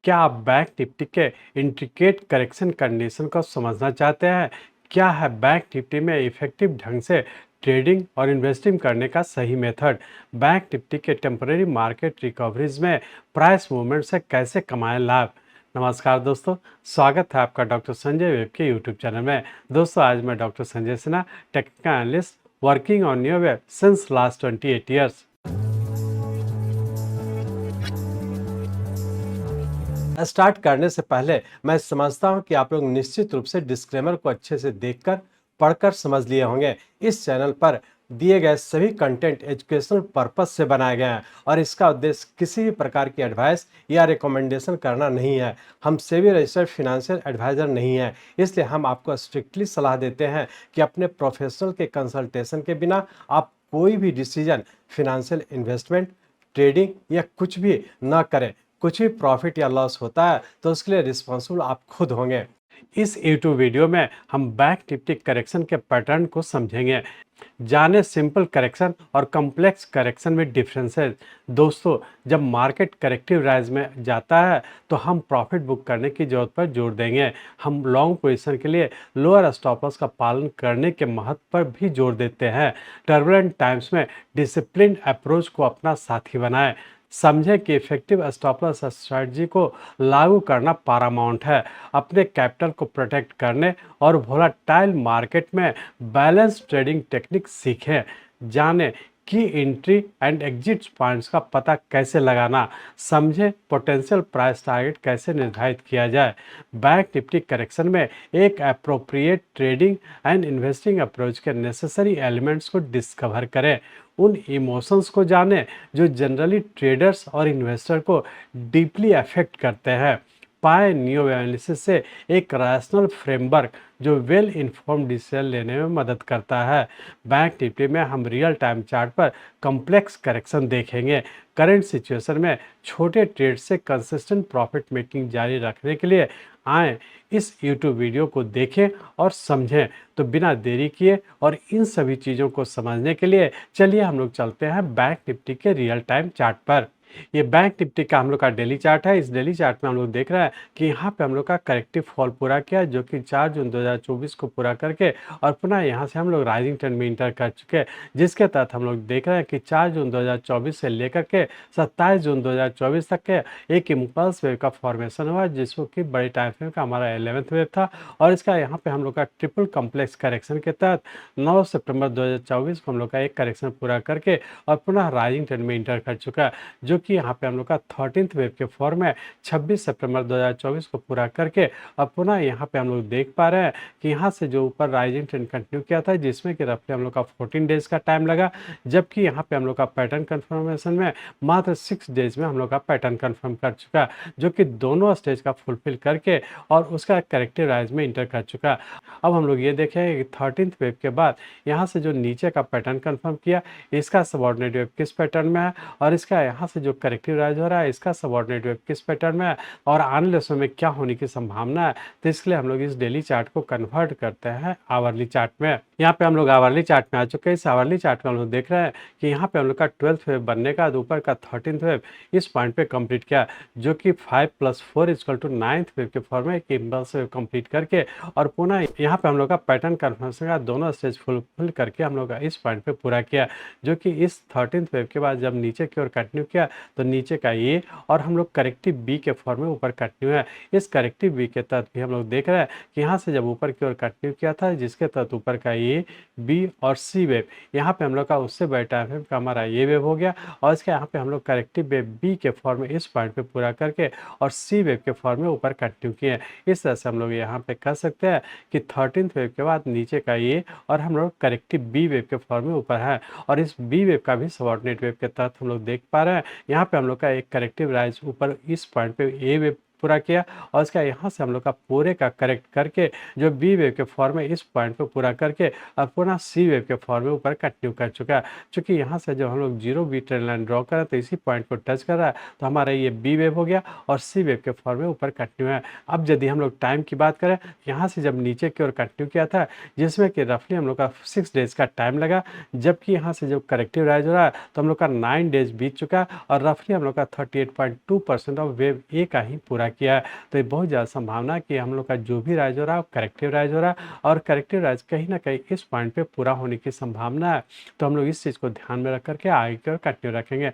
क्या आप bank Nifty के इंट्रिकेट करेक्शन कंडीशन को समझना चाहते हैं? क्या है बैंक निफ्टी में इफेक्टिव ढंग से ट्रेडिंग और इन्वेस्टिंग करने का सही मेथड? बैंक निफ्टी के टेम्परेरी मार्केट रिकवरीज में प्राइस मूवमेंट से कैसे कमाएं लाभ? नमस्कार दोस्तों, स्वागत है आपका डॉक्टर संजय वेब के यूट्यूब चैनल में। दोस्तों, आज मैं doctor Sanjay Sinha, technical analyst working on your web since last 28 years. Start करने से पहले मैं समझता हूं कि आप लोग निश्चित रूप से डिस्क्लेमर को अच्छे से देखकर पढ़कर समझ लिए होंगे। इस चैनल पर दिए गए सभी कंटेंट एजुकेशनल पर्पस से बनाए गए हैं और इसका उद्देश्य किसी भी प्रकार की एडवाइस या रिकमेंडेशन करना नहीं है। हम सेबी रजिस्टर्ड फिनेंशियल एडवाइजर नहीं है, इसलिए हम आपको स्ट्रिक्टली सलाह देते हैं कि अपने प्रोफेशनल के कंसल्टेशन के बिना आप कोई भी डिसीजन फिनेंशियल इन्वेस्टमेंट, ट्रेडिंग या कुछ भी ना करें। कुछ भी प्रॉफिट या लॉस होता है तो उसके लिए रिस्पॉन्सिबल आप खुद होंगे। इस यूट्यूब वीडियो में हम बैंक निफ्टी करेक्शन के पैटर्न को समझेंगे, जाने सिंपल करेक्शन और कॉम्प्लेक्स करेक्शन में डिफरेंसेस। दोस्तों, जब मार्केट करेक्टिव राइज में जाता है तो हम प्रॉफिट बुक करने की जरूरत पर जोर देंगे। हम लॉन्ग पोजीशन के लिए लोअर स्टॉप लॉस का पालन करने के महत्व पर भी जोर देते हैं। टर्बुलेंट टाइम्स में डिसिप्लिन अप्रोच को अपना साथी बनाएं। समझें कि इफेक्टिव स्टॉप लॉस स्ट्रेटजी को लागू करना पैरामाउंट है। अपने कैपिटल को प्रोटेक्ट करने और वोलेटाइल मार्केट में बैलेंस ट्रेडिंग टेक्निक सीखें। जानें की एंट्री एंड एग्जिट पॉइंट्स का पता कैसे लगाना। समझें पोटेंशियल प्राइस टारगेट कैसे निर्धारित किया जाए। बैंक निफ्टी करेक्शन में एक appropriate trading and investing approach के नेसेसरी एलिमेंट्स को डिस्कवर करें। उन इमोशंस को जानें जो जनरली ट्रेडर्स और इन्वेस्टर को डीपली अफेक्ट करते हैं। पाए नियो एनालिसिस से एक रैशनल फ्रेमवर्क जो वेल इन्फॉर्म डिसीजन लेने में मदद करता है। बैंक निफ्टी में हम रियल टाइम चार्ट पर कॉम्प्लेक्स करेक्शन देखेंगे। करंट सिचुएशन में छोटे ट्रेड से कंसिस्टेंट प्रॉफिट मेकिंग जारी रखने के लिए आए इस यूट्यूब वीडियो को देखें और समझें। तो बिना देरी किए और इन सभी चीज़ों को समझने के लिए चलिए हम लोग चलते हैं बैंक निफ्टी के रियल टाइम चार्ट पर। ये बैंक निफ्टी का हम लोग का डेली चार्ट है। इस डेली चार्ट में हम लोग देख रहे हैं कि यहाँ पे हम लोग का करेक्टिव फॉल पूरा किया, जो कि 4 जून 2024 को पूरा करके और पुनः यहाँ से हम लोग राइजिंग ट्रेंड में इंटर कर चुके हैं, जिसके तहत हम लोग देख रहे हैं कि 4 जून 2024 से लेकर के 27 जून 2024 तक के एक इम्पल्स वेव का फॉर्मेशन हुआ, जिसको कि बड़े टाइम फ्रेम का हमारा 11th वेव था। और इसका यहाँ पे हम लोग का ट्रिपल कॉम्प्लेक्स करेक्शन के तहत 9 सितंबर 2024 को हम लोग का एक करेक्शन पूरा करके और पुनः राइजिंग ट्रेंड में इंटर कर चुका है, जो कि यहाँ पे हम लोग का 13th वेव के फॉर्म में 26 सितंबर 2024 को पूरा करके और पुनः यहाँ पे हम लोग देख पा रहे हैं कि यहाँ से जो ऊपर राइजिंग ट्रेंड कंटिन्यू किया था, जिसमें कि रफली हम लोग का 14 डेज का टाइम लगा, जबकि यहाँ पे हम लोग का पैटर्न कन्फर्मेशन में मात्र 6 डेज में हम लोग का पैटर्न कन्फर्म कर चुका, जो कि दोनों स्टेज का फुलफिल करके और उसका करेक्टिव राइज में इंटर कर चुका। अब हम लोग ये देखें कि 13th वेव के बाद यहाँ से जो नीचे का पैटर्न कन्फर्म किया, इसका सबऑर्डिनेट वेव किस पैटर्न में है और इसका यहाँ से जो करेक्टिव राइज हो रहा है, इसका सबऑर्डिनेट वेव किस पैटर्न में है और आने वाले समय में क्या होने की संभावना है। तो इसके लिए हम लोग इस डेली चार्ट को कन्वर्ट करते हैं आवरली चार्ट में। यहाँ पे हम लोग आवरली चार्ट में आ चुके हैं। इस आवरली चार्ट में हम लोग देख रहे हैं कि यहाँ पे हम लोग का 12th वेव बनने का ऊपर का 13th वेव इस पॉइंट पे कंप्लीट किया, जो कि 5 + 4 = 9th वेव के फॉर्म में एक इम्पल्स वेव कंप्लीट करके और पुनः यहाँ पे हम लोग का पैटर्न कन्फर्मेशन का दोनों स्टेज फुलफिल करके हम लोग इस पॉइंट पे पूरा किया, जो कि इस 13th वेव के बाद जब नीचे की ओर कंटिन्यू किया तो नीचे का ये और हम लोग करेक्टिव बी के फॉर्म में ऊपर कंटिन्यू है। इस करेक्टिव बी के तहत भी हम लोग देख रहे हैं कि यहाँ से जब ऊपर की ओर कंटिन्यू किया था, जिसके तहत ऊपर का ए, बी और सी वेव, यहाँ पे हम लोग का उससे बड़ा टाइम फ्रेम का हमारा ये वेव हो गया और इसके यहाँ पे हम लोग करेक्टिव वेव बी के फॉर्म में इस पॉइंट पे पूरा करके और सी वेव के फॉर्म में ऊपर कंटिन्यू किए। इस तरह से हम लोग यहाँ पे कर सकते हैं कि 13th वेव के बाद नीचे का ये और हम लोग करेक्टिव बी वेव के फॉर्म में ऊपर है और इस बी वेव का भी सबऑर्डिनेट वेव के तहत हम लोग देख पा रहे हैं। यहाँ पे हम लोग का एक करेक्टिव राइज ऊपर इस पॉइंट पे ए वेव पूरा किया और इसका यहाँ से हम लोग का पूरे का करेक्ट करके जो बी वेव के फॉर्म में इस पॉइंट पे पूरा करके और पुनः सी वेव के फॉर्म में ऊपर कंटिन्यू कर चुका है। चूंकि यहाँ से जब हम लोग 0 बी ट्रेंड लाइन ड्रॉ करें तो इसी पॉइंट को टच कर रहा है, तो हमारा ये बी वेव हो गया और सी वेव के फॉर्म में ऊपर कंटिन्यू है। अब यदि हम लोग टाइम की बात करें, यहाँ से जब नीचे की ओर कंटिन्यू किया था, जिसमें कि रफली हम लोग का 6 डेज का टाइम लगा, जबकि यहाँ से जो करेक्टिव राइज हो रहा है तो हम लोग का 9 डेज बीत चुका और रफली हम लोग का 38.2% ऑफ वेव ए का ही पूरा पूरा किया है। तो ये बहुत ज़्यादा संभावना है कि हम लोग का जो भी राइज़ हो रहा है वो करेक्टिव राइज़ हो रहा है और करेक्टिव राइज़ कहीं न कहीं इस पॉइंट पे पूरा होने की संभावना है। तो हम लोग इस चीज़ को ध्यान में रख कर के आगे की ओर कंटिन्यू रखेंगे।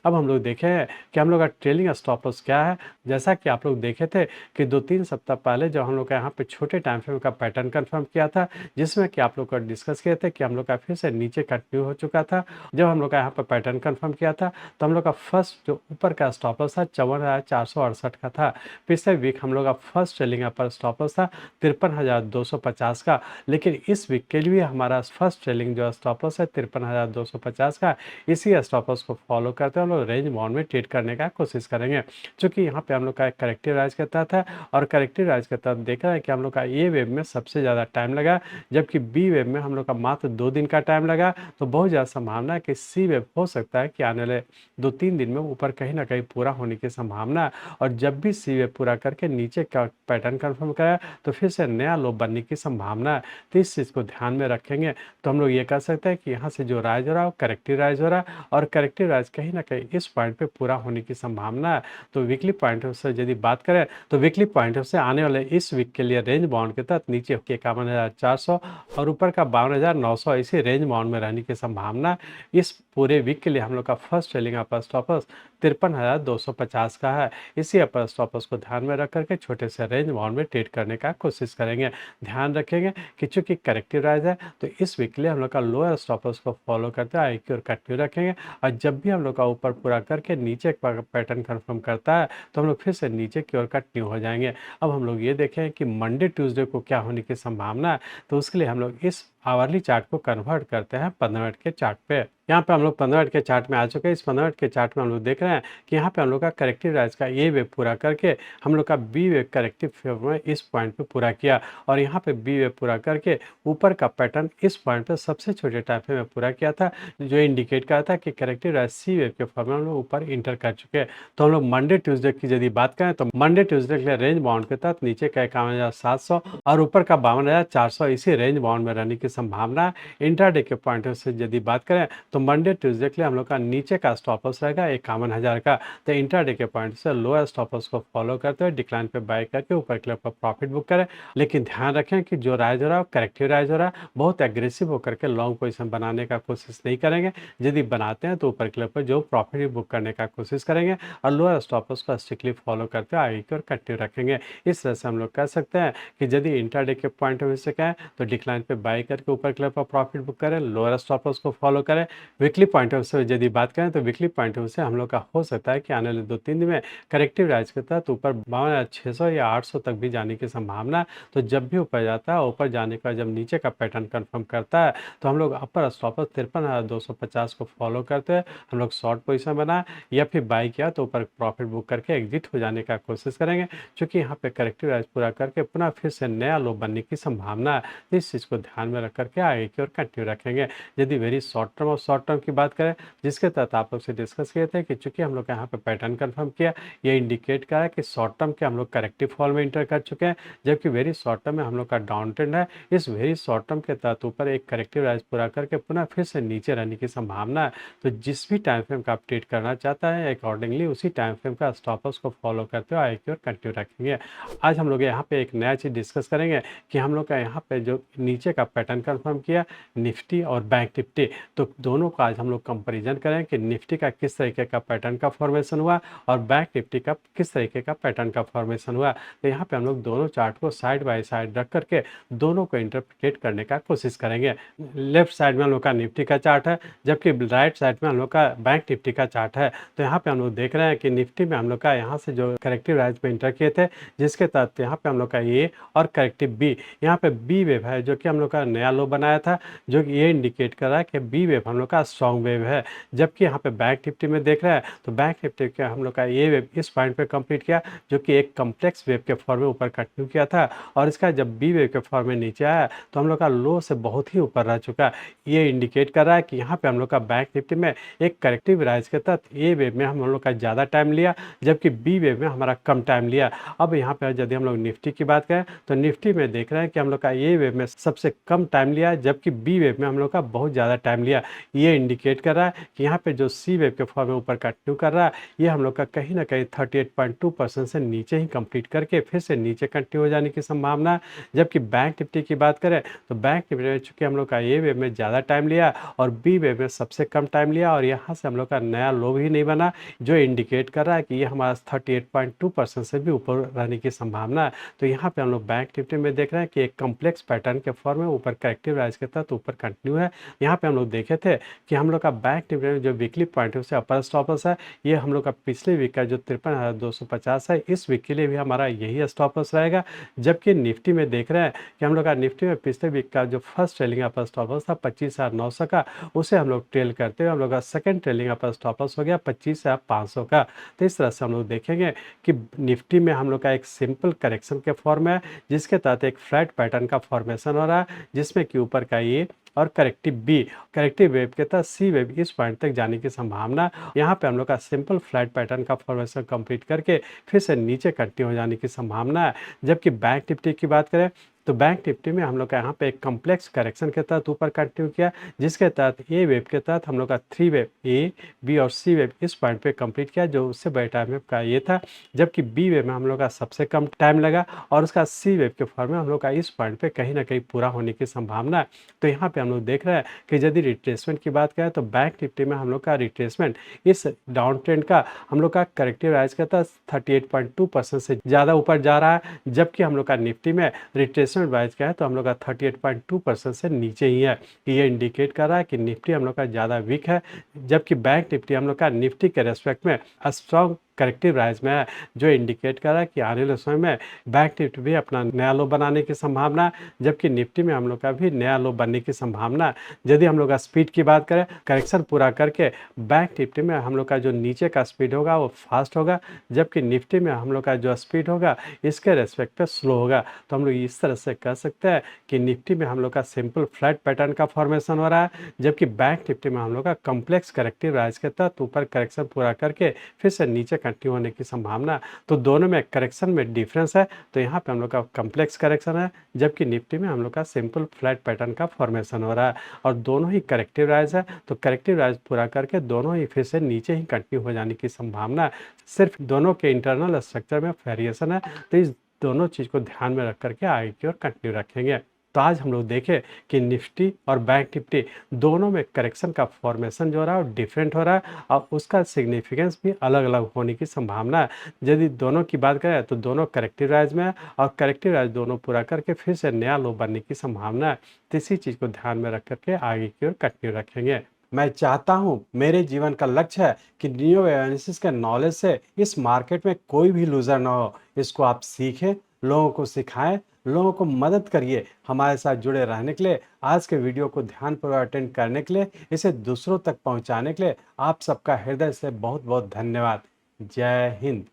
अब हम लोग देखें कि हम लोग का ट्रेलिंग स्टॉप लॉस क्या है। जैसा कि आप लोग देखे थे कि 2-3 सप्ताह पहले जब हम लोग का यहाँ पे छोटे टाइम फ्रेम का पैटर्न कंफर्म किया था, जिसमें कि आप लोग का डिस्कस किए थे कि हम लोग का फिर से नीचे कंटिन्यू हो चुका था। जब हम लोग का यहाँ पे पैटर्न कंफर्म किया था तो हम लोग का फर्स्ट जो ऊपर का स्टॉप लॉस था 54,468 का था। पिछले वीक हम लोग का फर्स्ट ट्रेलिंग अपर स्टॉप लॉस था 53,250 का। लेकिन इस वीक के लिए हमारा फर्स्ट ट्रेलिंग जो स्टॉप लॉस है 53,250 का, इसी स्टॉप लॉस को फॉलो करते हुए हम लोग रेंज बाउंड में ट्रेड करने का कोशिश करेंगे। चूँकि यहाँ पे हम लोग का एक करेक्टिव राइज के तहत है और करेक्टिव राइज के तहत देखा है कि हम लोग का ए वेव में सबसे ज़्यादा टाइम लगा, जबकि बी वेव में हम लोग का मात्र 2 दिन का टाइम लगा। तो बहुत ज़्यादा संभावना है कि सी वेव हो सकता है कि आने वाले 2-3 दिन में ऊपर कहीं न कहीं पूरा होने की संभावना है और जब भी सी वेव पूरा करके नीचे का पैटर्न कंफर्म कराया तो फिर से नया लो बनने की संभावना है। तो इस चीज़ को ध्यान में रखेंगे तो हम लोग ये कह सकते हैं कि यहाँ से जो राइज हो रहा है वो करेक्टिव राइज हो रहा है और करेक्टिव राइज कहीं न कहीं इस पॉइंट पे पूरा होने की संभावना है। तो वीकली पॉइंट ऑफ से यदि बात करें तो वीकली पॉइंट ऑफ से आने वाले इस वीक के लिए रेंज बाउंड के तहत नीचे 51,400 और ऊपर का 52,900 इसी रेंज बाउंड में रहने की संभावना। इस पूरे वीक के लिए हम लोग का फर्स्ट ट्रेलिंग अपर स्टॉप लॉस 53,250 का है। इसी अपर स्टॉप लॉस को ध्यान में रख करके छोटे से रेंज बाउंड में ट्रेड करने का कोशिश करेंगे। ध्यान रखेंगे कि चूंकि करेक्टिव राइज है तो इस वीक के लिए हम लोग का लोअर स्टॉप लॉस को फॉलो करते हुए आगे की ओर कंटिन्यू रखेंगे और जब भी हम लोग का ऊपर पूरा करके नीचे का पैटर्न कंफर्म करता है तो हम लोग फिर से नीचे की ओर कंटिन्यू हो जाएंगे। अब हम लोग ये देखें कि मंडे ट्यूसडे को क्या होने की संभावना है। तो उसके लिए हम लोग इस आवरली चार्ट को कन्वर्ट करते हैं 15 मिनट के चार्ट पे। यहाँ पे हम लोग 15 मिनट के चार्ट में आ चुके हैं। इस 15 मिनट के चार्ट में हम लोग देख रहे हैं कि यहाँ पे हम लोग का करेक्टिव राइज का ए वेव पूरा करके हम लोग का बी वेव करेक्टिव फेव में इस पॉइंट पे पूरा किया और यहाँ पे बी वेव पूरा करके ऊपर का पैटर्न इस पॉइंट पे सबसे छोटे टाइम फ्रेम में पूरा किया था, जो इंडिकेट करता था कि करेक्टिव राइज सी वेव के फॉर्म में हम लोग ऊपर इंटर कर चुके हैं। तो हम लोग मंडे ट्यूसडे की यदि बात करें तो मंडे ट्यूसडे के लिए रेंज बाउंड के तहत नीचे का 51,700 और ऊपर का 52,400 इसी रेंज बाउंड में रहने की संभावना। इंट्राडे के पॉइंट से यदि बात करें तो मंडे ट्यूसडे के लिए हम लोग का नीचे का स्टॉप लॉस रहेगा 51,000 का। तो इंट्राडे के पॉइंट से लोअर स्टॉप लॉस को फॉलो करते हुए डिक्लाइन पे बाय करके ऊपर के लेवल पर प्रॉफिट बुक करें। लेकिन ध्यान रखें कि जो राइज हो रहा है करेक्टिव राइज हो रहा है, बहुत एग्रेसिव होकर के लॉन्ग पोजीशन बनाने का कोशिश नहीं करेंगे। यदि बनाते हैं तो ऊपर के लेवल पर जो प्रॉफिट बुक करने का कोशिश करेंगे और लोअर स्टॉप लॉस को स्ट्रिक्टली फॉलो करते हुए आगे की ओर कंटिन्यू रखेंगे। इस तरह से हम लोग कह सकते हैं कि यदि इंट्राडे के पॉइंट ऑफ व्यू से कहें तो डिक्लाइन पे बाय करके ऊपर के लेवल पर प्रॉफिट बुक करें, लोअर स्टॉप लॉस को फॉलो करें। वीकली पॉइंट ऑफ से यदि बात करें तो वीकली पॉइंट ऑफ से हम लोग का हो सकता है कि आने वाले 2-3 दिन में करेक्टिव राइज के तहत ऊपर 52,600 या 800 तक भी जाने की संभावना। तो जब भी ऊपर जाता है, ऊपर जाने का जब नीचे का पैटर्न कंफर्म करता है तो हम लोग अपर स्टॉप लॉस 53,250 को फॉलो करते हैं हम लोग शॉर्ट पोजीशन बनाए या फिर बाई किया तो ऊपर प्रॉफिट बुक करके एग्जिट हो जाने का कोशिश करेंगे। क्योंकि यहाँ पे करेक्टिव राइज पूरा करके पुनः फिर से नया लो बनने की संभावना है। इस चीज़ को ध्यान में रख करके आगे की ओर कंटिन्यू रखेंगे। यदि वेरी शॉर्ट टर्म और शॉर्ट टर्म की बात करें जिसके तहत आप लोग से डिस्कस किए थे कि चूंकि हम लोग यहाँ पे पैटर्न कंफर्म किया, ये इंडिकेट करा कि शॉर्ट टर्म के हम लोग करेक्टिव फॉल में इंटर कर चुके हैं, जबकि वेरी शॉर्ट टर्म में हम लोग का डाउन ट्रेंड है। इस वेरी शॉर्ट टर्म के तहत ऊपर एक करेक्टिव राइज पूरा करके पुनः फिर से नीचे रहने की संभावना है। तो जिस भी टाइम फ्रेम का आप ट्रेड करना चाहता है अकॉर्डिंगली उसी टाइम फ्रेम का स्टॉप लॉस को फॉलो करते हुए आगे की ओर कंटिन्यू रखेंगे। आज हम लोग यहाँ पे एक नया चीज़ डिस्कस करेंगे कि हम लोग का यहाँ पे जो नीचे का पैटर्न कंफर्म किया निफ्टी और बैंक निफ्टी, तो दोनों का आज हम लोग कंपैरिजन करें कि निफ्टी का किस तरीके का पैटर्न का फॉर्मेशन हुआ और बैंक निफ्टी का किस तरीके का पैटर्न का फॉर्मेशन हुआ। तो यहाँ पे हम लोग दोनों चार्ट को साइड बाय साइड रख करके दोनों को इंटरप्रिटेट करने का कोशिश करेंगे। लेफ्ट साइड में हम लोग का निफ्टी का चार्ट है, जबकि राइट साइड में हम लोग का बैंक निफ्टी का चार्ट है। तो यहाँ पे हम लोग देख रहे हैं कि निफ्टी में हम लोग का यहाँ से जो करेक्टिव राइज में इंटर किए थे, जिसके तहत यहाँ पे हम लोग का ए और करेक्टिव बी, यहाँ पे बी वेव है जो कि हम लोग का नया लो बनाया था, जो कि ये इंडिकेट कर रहा है कि बी वेव हम लोग का स्ट्रॉन्ग वेव है। जबकि यहाँ पे बैंक निफ्टी में देख रहे हैं तो बैंक निफ्टी के हम लोग का ये वेव इस पॉइंट पे कंप्लीट किया, जो कि एक कम्प्लेक्स वेव के फॉर्म में ऊपर कंटिन्यू किया था और इसका जब बी वेव के फॉर्म में नीचे आया तो हम लोग का लो से बहुत ही ऊपर रह चुका। ये इंडिकेट कर रहा है कि यहाँ पे हम लोग का बैंक निफ्टी में एक करेक्टिव राइज के तहत ए वेव में हम लोग का ज़्यादा टाइम लिया, जबकि बी वेव में हमारा कम टाइम लिया। अब यहाँ पे यदि हम लोग निफ्टी की बात करें तो निफ्टी में देख रहे हैं कि हम लोग का ए वेव में सबसे कम टाइम टाइम लिया, जबकि बी वेव में हम लोग का बहुत ज़्यादा टाइम लिया। ये इंडिकेट कर रहा है कि यहाँ पे जो सी वेव के फॉर्म में ऊपर कंटिन्यू कर रहा है, ये हम लोग का कहीं ना कहीं 38.2% से नीचे ही कंप्लीट करके फिर से नीचे कंटिन्यू हो जाने की संभावना है। जबकि बैंक निफ्टी की बात करें तो बैंक निफ्टी में चूंकि हम लोग का ए वेव में ज़्यादा टाइम लिया और बी वेव में सबसे कम टाइम लिया और यहाँ से हम लोग का नया लो भी नहीं बना, जो इंडिकेट कर रहा है कि ये हमारा 38.2% से भी ऊपर रहने की संभावना है। तो यहाँ पे हम लोग बैंक निफ्टी में देख रहे हैं कि एक कॉम्प्लेक्स पैटर्न के फॉर्म में ऊपर करेक्टिव राइज के तहत ऊपर कंटिन्यू है। यहाँ पे हम लोग देखे थे कि हम लोग का बैंक निफ्टी में जो वीकली पॉइंट है उसे अपर स्टॉप लॉस है, ये हम लोग का पिछले वीक का जो 53,250 है, इस वीक के लिए भी हमारा यही स्टॉप लॉस रहेगा। जबकि निफ्टी में देख रहे हैं कि हम लोग का निफ्टी में पिछले वीक का जो फर्स्ट ट्रेलिंग अपर स्टॉप लॉस था 25,900 का, उसे हम लोग ट्रेल करते हुए हम लोग का सेकंड ट्रेलिंग अपर स्टॉप लॉस हो गया 25,500 का। तो इस तरह से हम लोग देखेंगे कि निफ्टी में हम लोग का एक सिंपल करेक्शन के फॉर्म है, जिसके तहत एक फ्लैट पैटर्न का फॉर्मेशन हो रहा है, जिसमें कि ऊपर का ये और करेक्टिव बी, करेक्टिव वेव के तहत सी वेव इस पॉइंट तक जाने की संभावना। यहाँ पे हम लोग का सिंपल फ्लैट पैटर्न का फॉर्मेशन कंप्लीट करके फिर से नीचे कंटिन्यू हो जाने की संभावना है। जबकि बैंक निफ्टी की बात करें तो बैंक निफ्टी में हम लोग का यहाँ पे एक कॉम्प्लेक्स करेक्शन के तहत ऊपर कंटिन्यू किया, जिसके तहत ए वेव के तहत हम लोग का थ्री वेव ए बी और सी वेव इस पॉइंट पे कंप्लीट किया, जो उससे बड़े टाइम वेव का ये था। जबकि बी वेव में हम लोग का सबसे कम टाइम लगा और उसका सी वेव के फॉर्म में हम लोग का इस पॉइंट पे कहीं ना कहीं पूरा होने की संभावना है। तो यहाँ पे हम लोग देख रहे हैं कि यदि रिट्रेसमेंट की बात करें तो बैंक निफ्टी में हम लोग का रिट्रेसमेंट इस डाउन ट्रेंड का हम लोग का करेक्टिव राइज का था 38.2% से ज़्यादा ऊपर जा रहा है। जबकि हम लोग का निफ्टी में रिट्रेसमेंट वाइज का है तो हम लोग का 38.2% से नीचे ही है। ये इंडिकेट कर रहा है कि निफ्टी हम लोग का ज़्यादा वीक है, जबकि बैंक निफ्टी हम लोग का निफ्टी के रेस्पेक्ट में स्ट्रॉन्ग करेक्टिव राइज में है, जो इंडिकेट कर रहा है कि आने वाले समय में बैंक निफ्टी भी अपना नया लो बनाने की संभावना, जबकि निफ्टी में हम लोग का भी नया लो बनने की संभावना। यदि हम लोग का स्पीड की बात करें, करेक्शन पूरा करके बैंक निफ्टी में हम लोग का जो नीचे का स्पीड होगा वो फास्ट होगा, जबकि निफ्टी में हम लोग का जो स्पीड होगा इसके रेस्पेक्ट पे स्लो होगा। तो हम लोग इस तरह से कह सकते हैं कि निफ्टी में हम लोग का सिंपल फ्लैट पैटर्न का फॉर्मेशन हो रहा है, जबकि बैंक निफ्टी में हम लोग का कॉम्प्लेक्स करेक्टिव राइज के तहत ऊपर करेक्शन पूरा करके फिर से नीचे कंटिन्यू होने की संभावना। तो दोनों में करेक्शन में डिफरेंस है। तो यहाँ पे हम लोग का कॉम्प्लेक्स करेक्शन है, जबकि निफ्टी में हम लोग का सिंपल फ्लैट पैटर्न का फॉर्मेशन हो रहा है और दोनों ही करेक्टिव राइज है। तो करेक्टिव राइज पूरा करके दोनों ही फिर से नीचे ही कंटिन्यू हो जाने की संभावना। सिर्फ दोनों के इंटरनल स्ट्रक्चर में वेरिएशन है, तो इस दोनों चीज़ को ध्यान में रख करके आगे की ओर कंटिन्यू रखेंगे। तो आज हम लोग देखें कि निफ्टी और बैंक निफ्टी दोनों में करेक्शन का फॉर्मेशन जो हो रहा है वो डिफरेंट हो रहा है और उसका सिग्निफिकेंस भी अलग अलग होने की संभावना है। यदि दोनों की बात करें तो दोनों करेक्टिव राइज में है और करेक्टिव राइज दोनों पूरा करके फिर से नया लो बनने की संभावना है। तो इसी चीज़ को ध्यान में रख करके आगे की ओर कंटिन्यू रखेंगे। मैं चाहता हूं, मेरे जीवन का लक्ष्य है कि नियो एनालिसिस के नॉलेज से इस मार्केट में कोई भी लूजर ना हो। इसको आप सीखें, लोगों को सिखाएं, लोगों को मदद करिए। हमारे साथ जुड़े रहने के लिए, आज के वीडियो को ध्यानपूर्वक अटेंड करने के लिए, इसे दूसरों तक पहुंचाने के लिए आप सबका हृदय से बहुत बहुत धन्यवाद। जय हिंद।